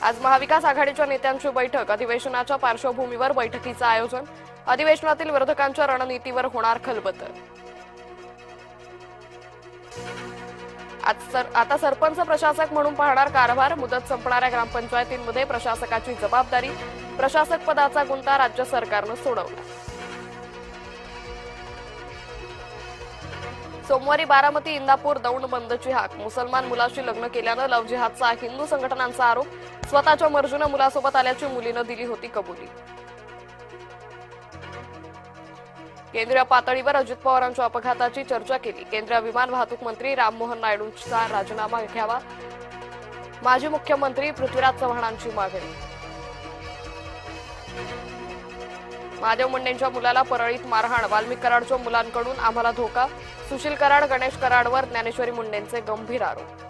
आज महाविकास आघाडीच्या नेत्यांची बैठक, अधिवेशनाच्या पार्श्वभूमीवर बैठकीचं आयोजन, अधिवेशनातील विरोधकांच्या रणनीतीवर होणार खलबतं. आता सरपंच प्रशासक म्हणून पाहणार कारभार, मुदत संपणाऱ्या ग्रामपंचायतींमध्ये प्रशासकाची जबाबदारी, प्रशासक पदाचा गुंता राज्य सरकारनं सोडवला. सोमवारी बारामती इंदापूर दौंड बंदची हाक, मुसलमान मुलाशी लग्न केल्यानं लव्ह जिहादचा हिंदू संघटनांचा आरोप, स्वतःच्या मर्जीनं मुलासोबत आल्याची मुलीनं दिली होती कबुली. केंद्रीय पातळीवर अजित पवारांच्या अपघाताची चर्चा केली, केंद्रीय विमान वाहतूक मंत्री राममोहन नायडूंचा राजीनामा घ्यावा, माजी मुख्यमंत्री पृथ्वीराज चव्हाणांची मागणी. महादेव मुंडेंच्या मुलाला परळीत मारहाण, वाल्मिक कराडच्या मुलांकडून आम्हाला धोका, सुशील कराड गणेश कराडवर ज्ञानेश्वरी मुंडेंचे गंभीर आरोप.